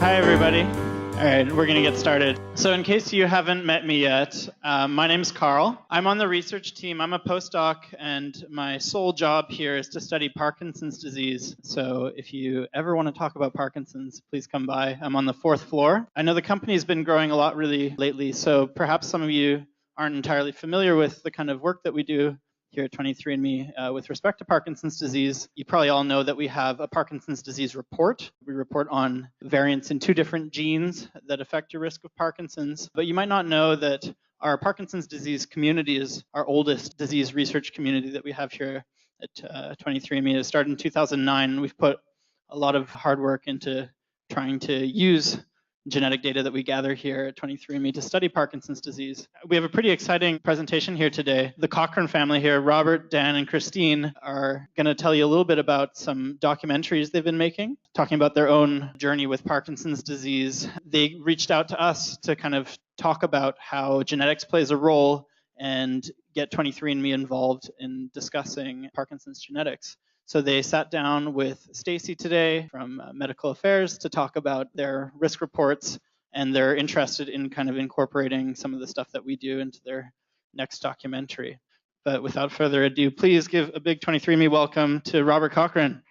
Hi, everybody. All right, we're going to get started. So in case you haven't met me yet, my name's Carl. I'm on the research team. I'm a postdoc, and my sole job here is to study Parkinson's disease. So if you ever want to talk about Parkinson's, please come by. I'm on the 4th floor. I know the company's been growing a lot really lately, so perhaps some of you aren't entirely familiar with the kind of work that we do here at 23andMe with respect to Parkinson's disease. You probably all know that we have a Parkinson's disease report. We report on variants in 2 different genes that affect your risk of Parkinson's. But you might not know that our Parkinson's disease community is our oldest disease research community that we have here at 23andMe. It started in 2009. We've put a lot of hard work into trying to use genetic data that we gather here at 23andMe to study Parkinson's disease. We have a pretty exciting presentation here today. The Cochrane family here, Robert, Dan, and Christine, are going to tell you a little bit about some documentaries they've been making, talking about their own journey with Parkinson's disease. They reached out to us to kind of talk about how genetics plays a role and get 23andMe involved in discussing Parkinson's genetics. So they sat down with Stacy today from Medical Affairs to talk about their risk reports, and they're interested in kind of incorporating some of the stuff that we do into their next documentary. But without further ado, please give a big 23andMe welcome to Robert Cochrane.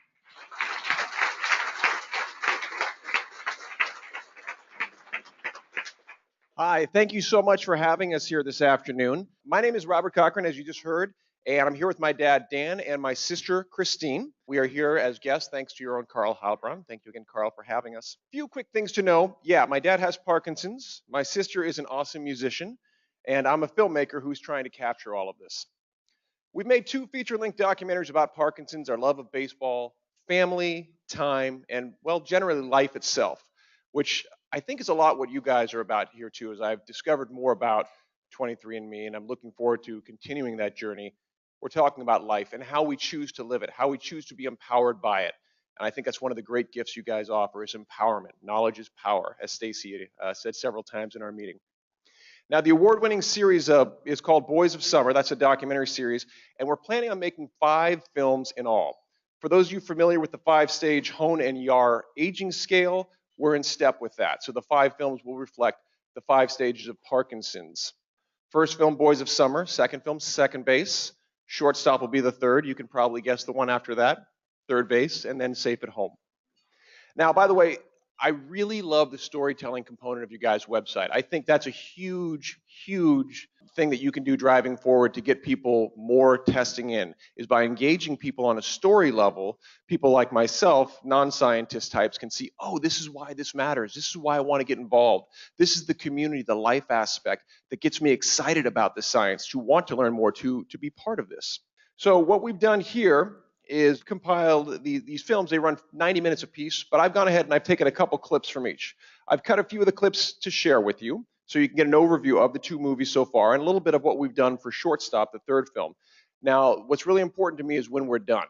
Hi, thank you so much for having us here this afternoon. My name is Robert Cochrane, as you just heard. And I'm here with my dad, Dan, and my sister, Christine. We are here as guests, thanks to your own Carl Halbrand. Thank you again, Carl, for having us. A few quick things to know. Yeah, my dad has Parkinson's. My sister is an awesome musician. And I'm a filmmaker who's trying to capture all of this. We've made 2 feature-length documentaries about Parkinson's, our love of baseball, family, time, and, well, generally life itself, which I think is a lot what you guys are about here, too, as I've discovered more about 23andMe, and I'm looking forward to continuing that journey. We're talking about life and how we choose to live it, how we choose to be empowered by it. And I think that's one of the great gifts you guys offer is empowerment. Knowledge is power, as Stacy said several times in our meeting. Now, the award-winning series is called Boys of Summer. That's a documentary series. And we're planning on making 5 films in all. For those of you familiar with the 5-stage Hone and Yar aging scale, we're in step with that. So the 5 films will reflect the 5 stages of Parkinson's. First film, Boys of Summer. Second film, Second Base. Shortstop will be the 3rd. You can probably guess the one after that, third base, and then Safe at Home. Now, by the way, I really love the storytelling component of your guys' website. I think that's a huge, huge thing that you can do driving forward to get people more testing in, is by engaging people on a story level. People like myself, non-scientist types, can see, oh, this is why this matters. This is why I want to get involved. This is the community, the life aspect that gets me excited about the science, to want to learn more, to be part of this. So what we've done here is compiled these films. They run 90 minutes apiece, but I've gone ahead and I've taken a couple clips from each. I've cut a few of the clips to share with you, so you can get an overview of the 2 movies so far and a little bit of what we've done for Shortstop, the 3rd film. Now, what's really important to me is when we're done.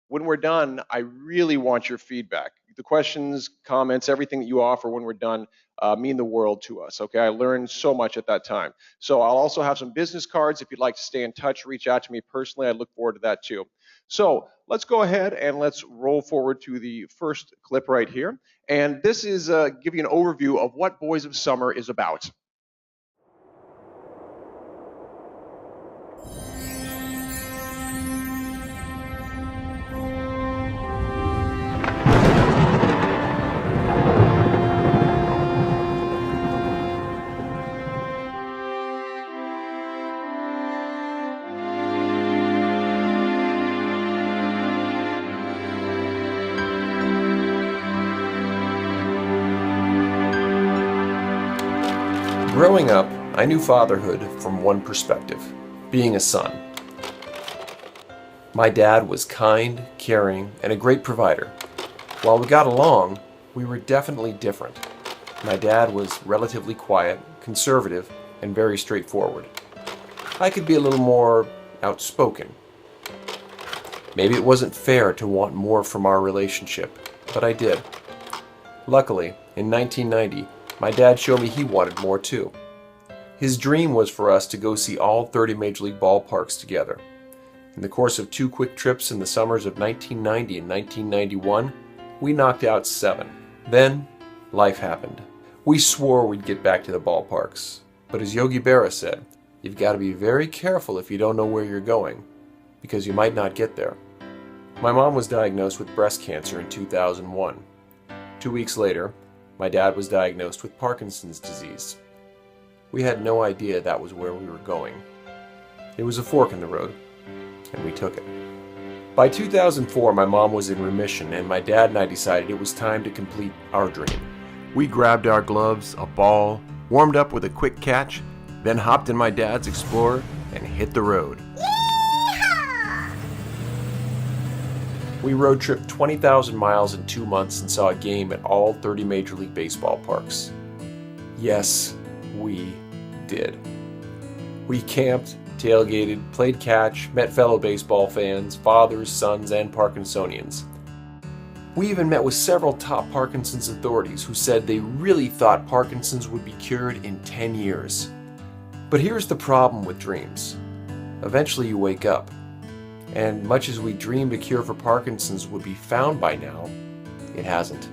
When we're done, I really want your feedback. The questions, comments, everything that you offer when we're done mean the world to us, okay? I learned so much at that time. So I'll also have some business cards. If you'd like to stay in touch, reach out to me personally. I look forward to that too. So let's go ahead and let's roll forward to the first clip right here. And this is giving you an overview of what Boys of Summer is about. Growing up, I knew fatherhood from one perspective, being a son. My dad was kind, caring, and a great provider. While we got along, we were definitely different. My dad was relatively quiet, conservative, and very straightforward. I could be a little more outspoken. Maybe it wasn't fair to want more from our relationship, but I did. Luckily, in 1990, my dad showed me he wanted more too. His dream was for us to go see all 30 Major League ballparks together. In the course of 2 quick trips in the summers of 1990 and 1991, we knocked out 7. Then, life happened. We swore we'd get back to the ballparks, but as Yogi Berra said, you've got to be very careful if you don't know where you're going, because you might not get there. My mom was diagnosed with breast cancer in 2001. 2 weeks later, my dad was diagnosed with Parkinson's disease. We had no idea that was where we were going. It was a fork in the road, and we took it. By 2004, my mom was in remission, and my dad and I decided it was time to complete our dream. We grabbed our gloves, a ball, warmed up with a quick catch, then hopped in my dad's Explorer and hit the road. We road tripped 20,000 miles in 2 months and saw a game at all 30 Major League Baseball parks. Yes, we did. We camped, tailgated, played catch, met fellow baseball fans, fathers, sons, and Parkinsonians. We even met with several top Parkinson's authorities who said they really thought Parkinson's would be cured in 10 years. But here's the problem with dreams. Eventually you wake up, and much as we dreamed a cure for Parkinson's would be found by now, it hasn't.